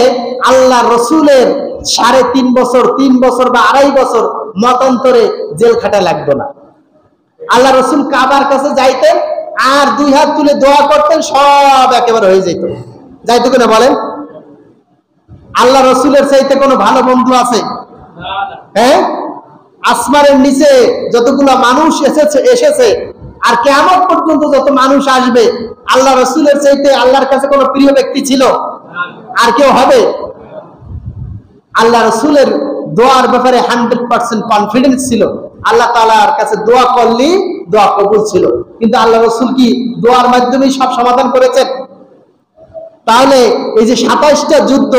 আল্লাহ রসুলের 3.5 বছর, 3 বছর বা 2.5 বছর মতান্তরে জেল খাটা লাগতো না। আল্লাহ রসুল কাবার কাছে যাইতেন আর 2 হাত তুলে দোয়া করতেন, সব একেবারে হয়ে যেত। যাইতো কিনা বলেন? আল্লাহ রসুলের চাইতে কোনো ভালো বন্ধু আছে? হ্যাঁ, আসমানের নিচে যতগুলো মানুষ এসেছে আর কিয়ামত পর্যন্ত যত মানুষ আসবে, আল্লাহ রসুলের চাইতে আল্লাহর কাছে কোনো প্রিয় ব্যক্তি ছিল আর কেউ হবে? আল্লাহ রসুলের দোয়ার ব্যাপারে 100% কনফিডেন্স ছিল, আল্লাহ তাআলার কাছে দোয়া করলে দোয়া কবুল ছিল। কিন্তু আল্লাহ রসুল কি দোয়ার মাধ্যমেই সব সমাধান করেছেন? তাহলে এই যে 27টা যুদ্ধ,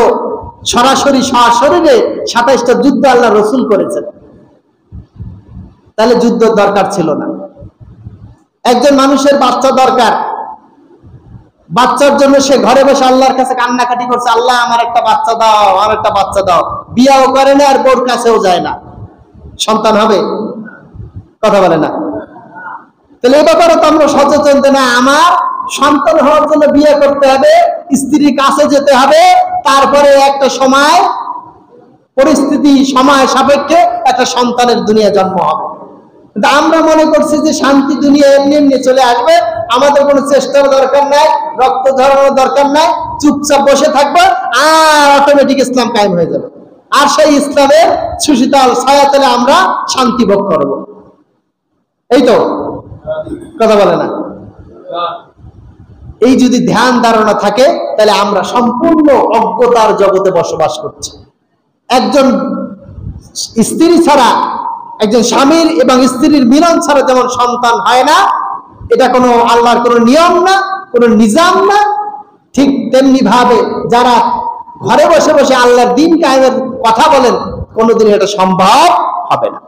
সরাসরি সশরীরে 27টা যুদ্ধ আল্লাহ রসুল করেছেন, তাহলে যুদ্ধের দরকার ছিল না। একজন মানুষের বাচ্চা দরকার, বাচ্চার জন্য সে ঘরে বসে আল্লাহর কাছে কান্নাকাটি করছে, আল্লাহ আমার একটা বাচ্চা দাও, আমার একটা বাচ্চা দাও। বিয়াও করে না আর বোর কাছেও যায় না, সন্তান হবে? কথা বলে না। তাহলে এই ব্যাপারে তো আমরা সচেতন যে না, আমার সন্তান হওয়ার জন্য বিয়ে করতে হবে, স্ত্রীর কাছে যেতে হবে, তারপরে একটা সময় পরিস্থিতি সময় সাপেক্ষে একটা সন্তানের দুনিয়া জন্ম হবে। কিন্তু আমরা মনে করছি যে শান্তি দুনিয়া এমনি এমনি চলে আসবে, আমাদের কোনো চেষ্টার দরকার নাই, রক্ত ঝরানোর দরকার নাই, চুপচাপ বসে থাকবো আর অটোমেটিক ইসলাম কায়েম হয়ে যাবে। আর সেই ইসলামের সুশীতল ছায়াতলে আমরা শান্তি ভোগ করব। এই তো কথা বলে না? এই যদি ধ্যান ধারণা থাকে তাহলে আমরা সম্পূর্ণ অজ্ঞতার জগতে বসবাস করছি। একজন স্ত্রী ছাড়া, একজন স্বামীর এবং স্ত্রীর মিলন ছাড়া যেমন সন্তান হয় না, এটা কোনো আল্লাহর কোনো নিয়ম না, কোনো নিজাম না, ঠিক তেমনি ভাবে যারা ঘরে বসে বসে আল্লাহর দ্বীন কায়েমের কথা বলেন, কোনোদিন এটা সম্ভব হবে না।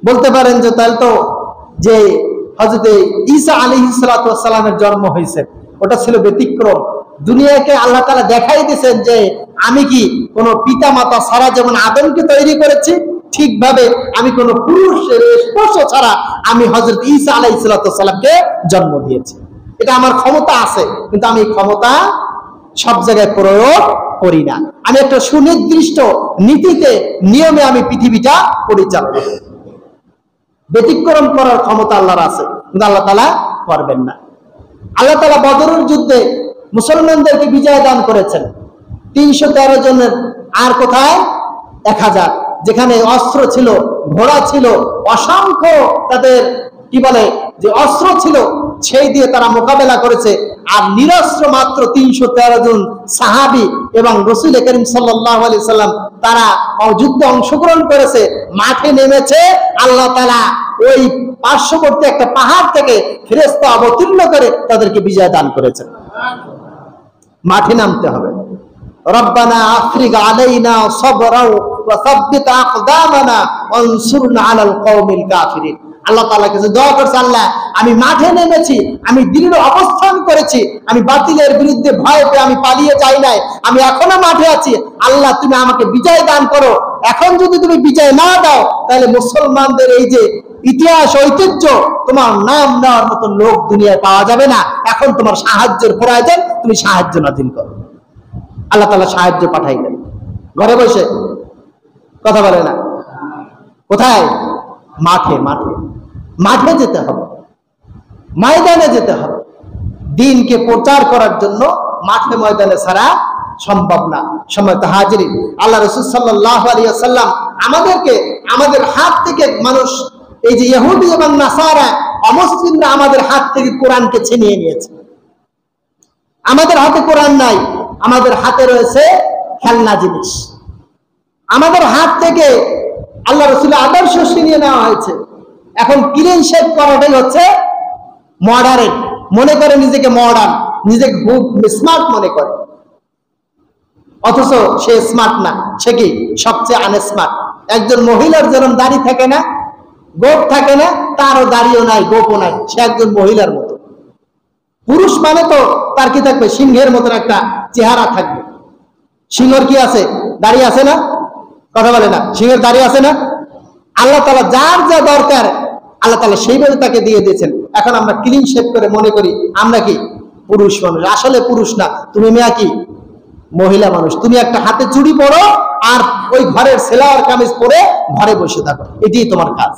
বলতে পারেন যে তাহলে তো যে হযরতে ঈসা আলাইহিস সালাতু ওয়াস সালামের জন্ম হয়েছে ওটা ছিল ব্যতিক্রম। দুনিয়াকে আল্লাহ তাআলা দেখাই দিয়েছেন যে আমি কি কোনো পিতা মাতা ছাড়া যেমন আদমকে তৈরি করেছি, ঠিকভাবে আমি কোনো পুরুষের স্পর্শ ছাড়া আমি হযরত ঈসা আলাইহিস সালাতু ওয়াস সালামকে জন্ম দিয়েছি। এটা আমার ক্ষমতা আছে, কিন্তু আমি ক্ষমতা সব জায়গায় প্রয়োগ করি না। আমি একটা সুনির্দিষ্ট নীতিতে নিয়মে আমি পৃথিবীটা পরিচালনা করি। ব্যতিক্রম করার ক্ষমতা আল্লাহর আছে, কিন্তু আল্লাহ তাআলা করবেন না। আল্লাহ তাআলা বদরের যুদ্ধে মুসলমানদেরকে বিজয় দান করেছেন 313 জনের, আর কোথায় 1000, যেখানে অস্ত্র ছিল, ঘোড়া ছিল, অসংখ্য তাদের কি বলে যে অস্ত্র ছিল, সেই দিয়ে তারা মোকাবেলা করেছে। আর নিরস্ত্র মাত্র 313 জন সাহাবী এবং রাসূল করিম সাল্লাল্লাহু আলাইহি সাল্লাম তারা যুদ্ধে অংশগ্রহণ করেছে, মাঠে নেমেছে। আল্লাহ তাআলা ওই পার্শ্ববর্তী একটা পাহাড় থেকে ফেরেশতা অবতীর্ণ করে তাদেরকে বিজয় দান করেছেন। মাঠে নামতে হবে। রব্বানা আফরিগ আলাইনা সাবরা ওয়া সাব্বিত আকদামানা ওয়ানসুরনা আলাল কওমিল কাফিরিন। আল্লাহ তাআলা কাছে দোয়া করছে, আল্লাহ আমি মাঠে নেমেছি, আমি দৃঢ় অবস্থান করেছি, আমি বাতিলের বিরুদ্ধে ভয় পেয়ে আমি পালিয়ে যাই নাই, আমি এখনো মাঠে আছি। আল্লাহ তুমি আমাকে বিজয় দান করো। এখন যদি তুমি বিজয় না দাও তাহলে মুসলমানদের এই যে ইতিহাস ঐতিহ্য, তোমার নাম নেওয়ার মতো লোক দুনিয়ায় পাওয়া যাবে না। এখন তোমার সাহায্যের প্রয়োজন, তুমি সাহায্য নাযিল করো। আল্লাহ তাআলা সাহায্য পাঠাইলেন ঘরে বসে। কথা বলে না? কোথায়? মাঠে। মাঠে মাঠে যেতে হবে, ময়দানে যেতে হবে। দ্বীনকে প্রচার করার জন্য মাঠে ময়দানে ছাড়া সম্ভব না। সম্মানিত হাজিরিন, আল্লাহ রাসূল সাল্লাল্লাহু আলাইহি ওয়াসাল্লাম আমাদেরকে আমাদের হাত থেকে মানুষ, এই যে ইহুদি এবং নাসারা অমুসলিমরা আমাদের হাত থেকে কোরআনকে ছিনিয়ে নিয়েছে। আমাদের হাতে কোরআন নাই, আমাদের হাতে রয়েছে খেলনা জিনিস। আমাদের হাত থেকে আল্লাহ রাসূলের আদর্শ ছিনিয়ে নেওয়া হয়েছে। এখন ক্লিন শেভ করাটাই হচ্ছে মডার্ন। মনে করে নিজেকে মডার্ন, নিজেকে খুব স্মার্ট মনে করে, অথচ সে স্মার্ট না, সে কি সবচেয়ে আনস্মার্ট। একজন মহিলার যেরকম দাড়ি থাকে না, গোপ থাকে না, তারও দাড়িও নাই, গোপও নাই, সে একজন মহিলার মতো। পুরুষ মানে তো তার কি থাকবে? সিংহের মতন একটা চেহারা থাকবে। সিংহের কি আছে? দাড়ি আছে না? কথা বলে না? সিংহের দাড়ি আছে না? আল্লাহ তাআলা যার যা দরকার আল্লাহ তাআলা সেইভাবে তাকে দিয়ে দিয়েছেন। এখন আমরা ক্লিন শেভ করে মনে করি আমরা কি পুরুষ মানুষ। আসলে পুরুষ না, তুমি মেয়া কি মহিলা মানুষ। তুমি একটা হাতে চুড়ি পরো আর ওই ঘরের সেলাওয়ার কামিজ পরে ঘরে বসে থাকো, এটাই তোমার কাজ।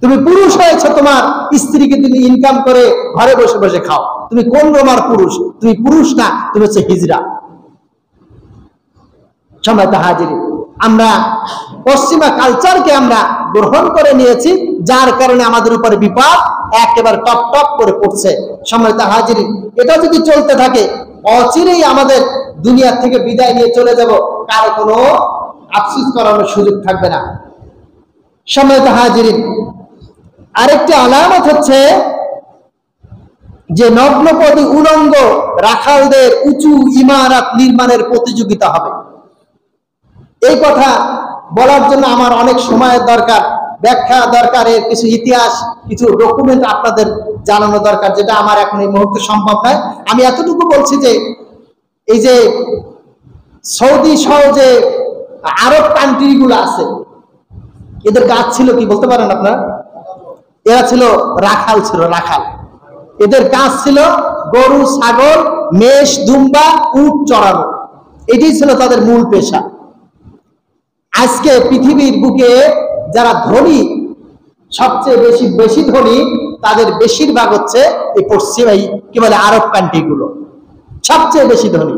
তুমি পুরুষ হয়েছে, তোমার স্ত্রীকে তুমি ইনকাম করে ঘরে বসে বসে খাও। তুমি কোন রোমার পুরুষ? তুমি পুরুষ না, তুমি হচ্ছে হিজড়া। সম্মানিত হাজিরিন, আমরা পশ্চিমা কালচারকে আমরা গ্রহণ করে নিয়েছি, যার কারণে আমাদের উপরে বিপদ একেবারে টপ টপ করে পড়ছে। সম্মানিত হাজিরিন, এটা যদি চলতে থাকে অচিরেই আমাদের দুনিয়া থেকে বিদায় নিয়ে চলে যাব, কারো কোনো আফসোস করানোর সুযোগ থাকবে না। সম্মানিত হাজিরিন, আরেকটি আলামত হচ্ছে যে নগ্নপদী উলঙ্গ রাখালদের উঁচু ইমারত নির্মাণের প্রতিযোগিতা হবে। এই কথা বলার জন্য আমার অনেক সময়ের দরকার, ব্যাখ্যা দরকার, এর কিছু ইতিহাস, কিছু ডকুমেন্ট আপনাদের জানানো দরকার, যেটা আমার এখন এই মুহূর্তে সম্ভব নয়। আমি এতটুকু বলছি যে এই যে সৌদি সহ যে আরব কান্ট্রিগুলো আছে, এদের কাজ ছিল কি বলতে পারেন আপনারা? এরা ছিল রাখাল, ছিল রাখাল। এদের কাজ ছিল গরু, ছাগল, মেষ, দুম্বা, উট চড়ানো। এটাই ছিল তাদের মূল পেশা। আজকে পৃথিবীর বুকে যারা ধনী, সবচেয়ে বেশি ধনী, তাদের বেশিরভাগ হচ্ছে এই পশ্চিম কি বলে আরব কান্ট্রিগুলো সবচেয়ে বেশি ধনী।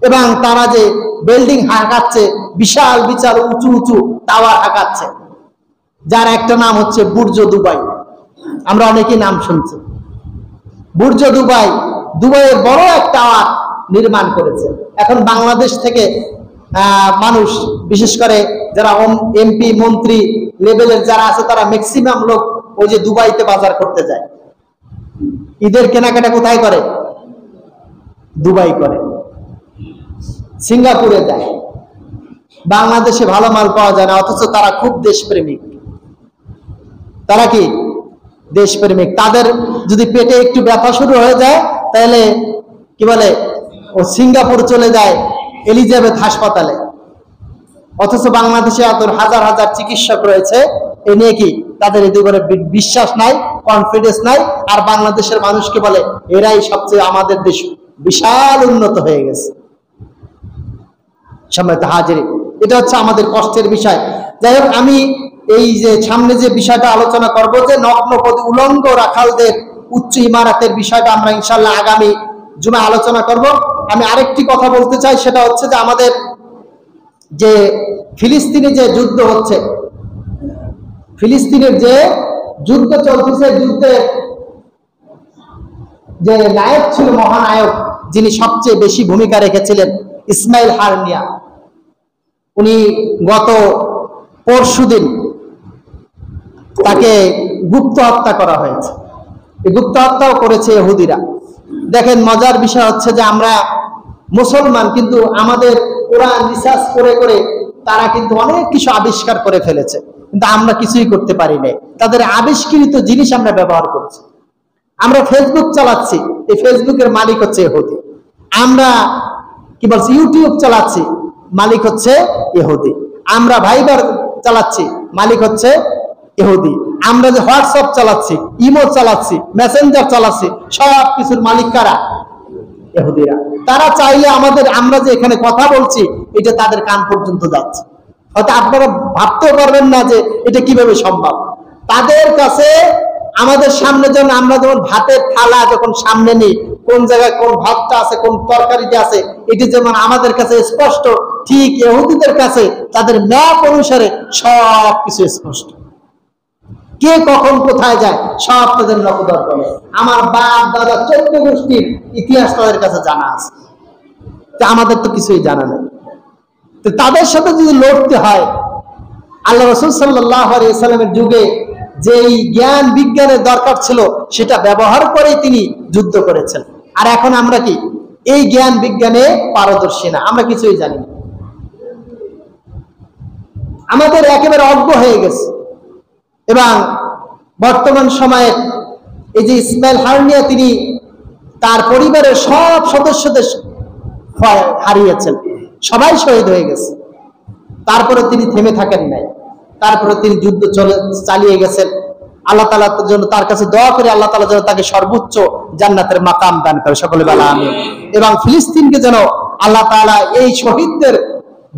এবং তারা যে বিল্ডিং হাঁকাচ্ছে, বিশাল বিশাল উঁচু উঁচু টাওয়ার হাঁকাচ্ছে, যার একটা নাম হচ্ছে বুর্জ দুবাই। আমরা অনেকেই নাম শুনছি। বুর্জ দুবাই, দুবাইয়ের বড় এক টাওয়ার নির্মাণ করেছে। এখন বাংলাদেশ থেকে মানুষ, বিশেষ করে যারা এমপি মন্ত্রী লেভেলের যারা আছে, তারা ম্যাক্সিমাম লোক ওই যে দুবাইতে বাজার করতে যায়। ঈদের কেনাকাটা কোথায় করে? দুবাই করে, সিঙ্গাপুরে যায়। বাংলাদেশে ভালো মাল পাওয়া যায় না, অথচ তারা খুব দেশপ্রেমিক। তারা কি দেশপ্রেমিক? তাদের যদি পেটে একটু ব্যথা শুরু হয়ে যায়, তাহলে কি বলে, ও সিঙ্গাপুর চলে যায় এলিজাবেথ হাসপাতালে। অথচ বাংলাদেশে এত হাজার হাজার চিকিৎসক রয়েছে, এ নিয়ে কি তাদের এদের উপরে বিশ্বাস নাই, কনফিডেন্স নাই। আর বাংলাদেশের মানুষকে বলে এরাই সবচেয়ে, আমাদের দেশ বিশাল উন্নত হয়ে গেছে। সম্মানিত হাজিরিন, এটা হচ্ছে আমাদের কষ্টের বিষয়। যাই হোক, আমি এই যে সামনে যে বিষয়টা আলোচনা করব, যে নগ্নপদী উলঙ্গ রাখালদের উচ্চ ইমারতের বিষয়টা আমরা ইনশাল্লাহ আগামী জুমা আলোচনা করব। আমি আরেকটি কথা বলতে চাই, সেটা হচ্ছে যে আমাদের যে ফিলিস্তিনে যে যুদ্ধ হচ্ছে, ফিলিস্তিনের যে যুদ্ধ চলতেছে, যুদ্ধের যে নায়ক ছিল, মহানায়ক, যিনি সবচেয়ে বেশি ভূমিকা রেখেছিলেন, ইসমাইল হারনিয়া, উনি গত পরশুদিন তাকে গুপ্ত হত্যা করা হয়েছে। এই গুপ্ত হত্যাও করেছে ইহুদিরা। দেখেন, মজার বিষয় হচ্ছে যে আমরা মুসলমান, কিন্তু আমাদের কোরআন রিসার্চ করে করে তারা কিন্তু অনেক কিছু আবিষ্কার করে ফেলেছে, কিন্তু আমরা কিছুই করতে পারি নাই। তাদের আবিষ্কৃত জিনিস আমরা ব্যবহার করছি। আমরা ফেসবুক চালাচ্ছি, এই ফেসবুকের মালিক হচ্ছে ইহুদি। আমরা কি বলছি, ইউটিউব চালাচ্ছি, মালিক হচ্ছে ইহুদি। আমরা ভাইবার চালাচ্ছি, মালিক হচ্ছে ইহুদি। আমরা যে হোয়াটসঅ্যাপ চালাচ্ছি, ইমো চালাচ্ছি, মেসেঞ্জার চালাচ্ছি, সব কিছুর মালিক কারা? ইহুদিরা। তারা চাইলে আমাদের, আমরা যে এখানে কথা বলছি, এটা তাদের কান পর্যন্ত যাচ্ছে। হয়তো আপনারা ভাবতেও পারবেন না যে এটা কিভাবে সম্ভব। তাদের কাছে আমাদের সামনে যেমন, আমরা যেমন ভাতের থালা যখন সামনে নিই, কোন জায়গায় কোন ভাতটা আছে, কোন তরকারিটা আছে, এটি যেমন আমাদের কাছে স্পষ্ট, ঠিক ইহুদিদের কাছে তাদের ম্যাপ অনুসারে সব কিছু স্পষ্ট। কে কখন কোথায় যায় সব তাদের নখদর করে। আমার বাপ দাদা 14 গোষ্ঠীর ইতিহাস তাদের কাছে জানা আছে, আমাদের তো কিছুই জানা নেই। তো তাদের সাথে যদি লড়তে হয়, আল্লাহ রাসূল সাল্লাল্লাহু আলাইহি সাল্লামের যুগে যেই জ্ঞান বিজ্ঞানের দরকার ছিল, সেটা ব্যবহার করে তিনি যুদ্ধ করেছেন। আর এখন আমরা কি এই জ্ঞান বিজ্ঞানে পারদর্শী না, আমরা কিছুই জানি না, আমাদের একেবারে অজ্ঞ হয়ে গেছে। এবং বর্তমান সময়ে এই যে ইসমাইল হারনিয়া, তিনি তার পরিবারের সব সদস্যদের হারিয়েছেন, সবাই শহীদ হয়ে গেছে। তারপরে তিনি থেমে থাকেন নাই, তারপরে তিনি যুদ্ধ চালিয়ে গেছেন। আল্লাহ তাআলার জন্য তার কাছে দোয়া করে, আল্লাহ তাআলা যেন তাকে সর্বোচ্চ জান্নাতের মাকাম দান করে, সকলে বলে আমিন। এবং ফিলিস্তিনকে যেন আল্লাহ তাআলা এই শহীদদের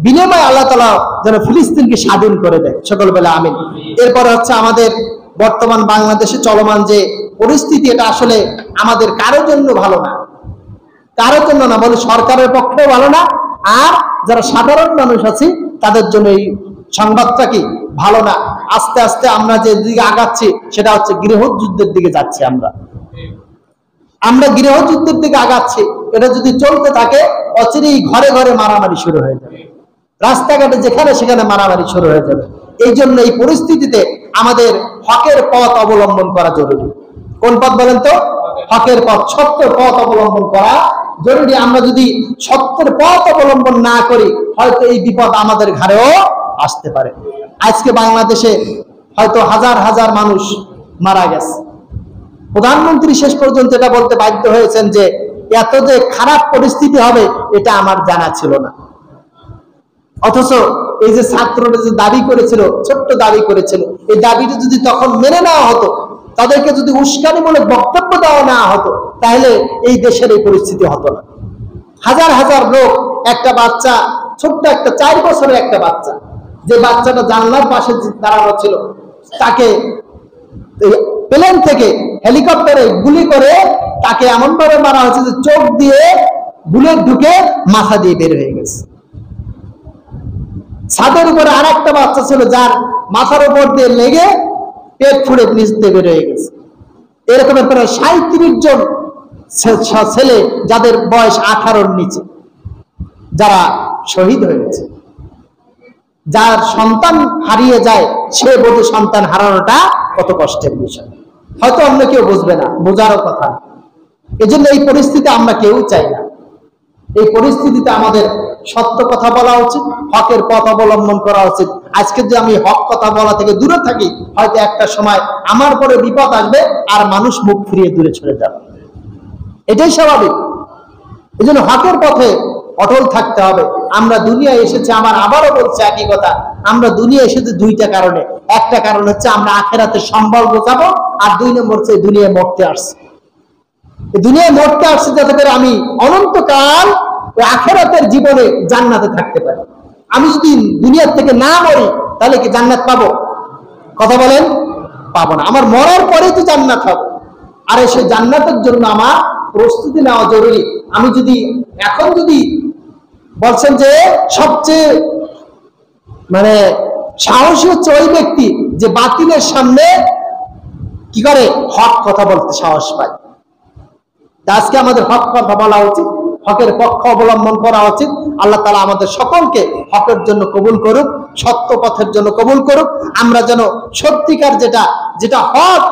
বিনিময়ে আল্লাহ তাআলা যেন ফিলিস্তিনকে স্বাধীন করে দেয়, সকলে বলে আমিন। এরপরে হচ্ছে আমাদের বর্তমান বাংলাদেশে চলমান যে পরিস্থিতি, এটা আসলে আমাদের কারোর জন্য ভালো না, কারোর জন্য না, বলে সরকারের পক্ষেও ভালো না, আর যারা সাধারণ মানুষ আছি তাদের জন্য এই সংবাদটা কি ভালো না। আস্তে আস্তে আমরা যে দিকে আগাচ্ছি, সেটা হচ্ছে গৃহযুদ্ধের দিকে যাচ্ছি। আমরা গৃহযুদ্ধের দিকে আগাচ্ছি। এটা যদি চলতে থাকে, অচিরেই ঘরে ঘরে মারামারি শুরু হয়ে যাবে, রাস্তাঘাটে যেখানে সেখানে মারামারি শুরু হয়ে যাবে। এই জন্য এই পরিস্থিতিতে আমাদের হকের পথ অবলম্বন করা জরুরি। কোন পথ বলেন তো? হকের পথ, সত্যের পথ অবলম্বন করা জরুরি। আমরা যদি সত্যের পথ অবলম্বন না করি, হয়তো এই বিপদ আমাদের ঘাড়েও আসতে পারে। আজকে বাংলাদেশে হয়তো হাজার হাজার মানুষ মারা গেছে। প্রধানমন্ত্রী শেষ পর্যন্ত এটা বলতে বাধ্য হয়েছেন যে এত যে খারাপ পরিস্থিতি হবে, এটা আমার জানা ছিল না। অথচ এই যে ছাত্ররা যে দাবি করেছিল, ছোট্ট দাবি করেছিল, এই দাবিটা যদি তখন মেনে নেওয়া হতো, তাদেরকে যদি উস্কানিমূলক বক্তব্য দেওয়া না হতো, তাহলে এই দেশের এই পরিস্থিতি হতো না। হাজার হাজার লোক, একটা বাচ্চা, ছোট্ট একটা 4 বছরের একটা বাচ্চা, যে বাচ্চাটা জানলার পাশে দাঁড়ানো ছিল, তাকে প্লেন থেকে হেলিকপ্টারে গুলি করে তাকে এমন ভাবে মারা হয়েছে যে চোখ দিয়ে বুলেট ঢুকে মাথা দিয়ে বের হয়ে গেছে। ছাদের উপরে আর একটা বাচ্চা ছিল যার মাথার উপর দিয়ে লেগে পেট ফুড়ে নিচ দিয়ে বেরিয়ে গেছে। এরকম প্রায় 37 জন ছেলে যাদের বয়স 18-র নিচে যারা শহীদ হয়েছে। যার সন্তান হারিয়ে যায় সে বোঝে সন্তান হারানোটা কত কষ্টের বিষয়। হয়তো অন্য কেউ বুঝবে না, বোঝারও কথা। এজন্য এই পরিস্থিতি আমরা কেউ চাই না। এই পরিস্থিতিতে আমাদের সত্য কথা বলা উচিত, হকের পথ অবলম্বন করা উচিত। আজকে যে আমি হক কথা বলা থেকে দূরে থাকি, হয়তো একটা সময় আমার পরে বিপদ আসবে আর মানুষ মুখ ফিরিয়ে দূরে চলে যাবে, এটাই স্বাভাবিক। এই জন্য হকের পথে অটল থাকতে হবে। আমরা দুনিয়ায় এসেছি, আমার আবারও বলছে একই কথা, আমরা দুনিয়া এসেছি দুইটা কারণে। একটা কারণ হচ্ছে আমরা আখেরাতের সম্বল গোছাবো, আর 2 নম্বর হচ্ছে দুনিয়ায় মরতে আসছি। দুনিয়ায় মরতে আসছে যাতে করে আমি অনন্তকাল ওই আখেরাতের জীবনে জান্নাতে থাকতে পারি। আমি যদি দুনিয়ার থেকে না মরি তাহলে কি জান্নাত পাবো? কথা বলেন, পাবো না। আমার মরার পরেই তো জান্নাত হবে। আর সেই জান্নাতের জন্য আমার প্রস্তুতি নেওয়া জরুরি। আমি যদি এখন যদি বলছেন যে সবচেয়ে সাহসী হচ্ছে ওই ব্যক্তি যে বাতিলের সামনে কি করে হক কথা বলতে সাহস পায়। আজকে আমাদের হক কথা বলা উচিত, হকের পক্ষ অবলম্বন করা উচিত। আল্লাহ তাআলা আমাদের সকলকে হকের জন্য কবুল করুক, সত্য পথের জন্য কবুল করুক। আমরা যেন সত্যিকার যেটা হক,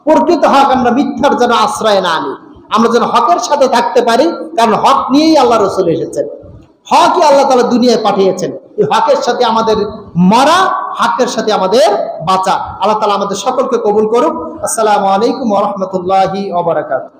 প্রকৃত হক, আমরা মিথ্যার যেন আশ্রয় না আনি। আমরা যেন হকের সাথে থাকতে পারি, কারণ হক নিয়েই আল্লাহ রাসূল এসেছেন। হকই আল্লাহ তাআলা দুনিয়ায় পাঠিয়েছেন। এই হকের সাথে আমাদের মরা, হকের সাথে আমাদের বাঁচা। আল্লাহ তাআলা আমাদের সকলকে কবুল করুক। আসসালামু আলাইকুম ওয়া রাহমাতুল্লাহি ওয়া বারাকাতুহু।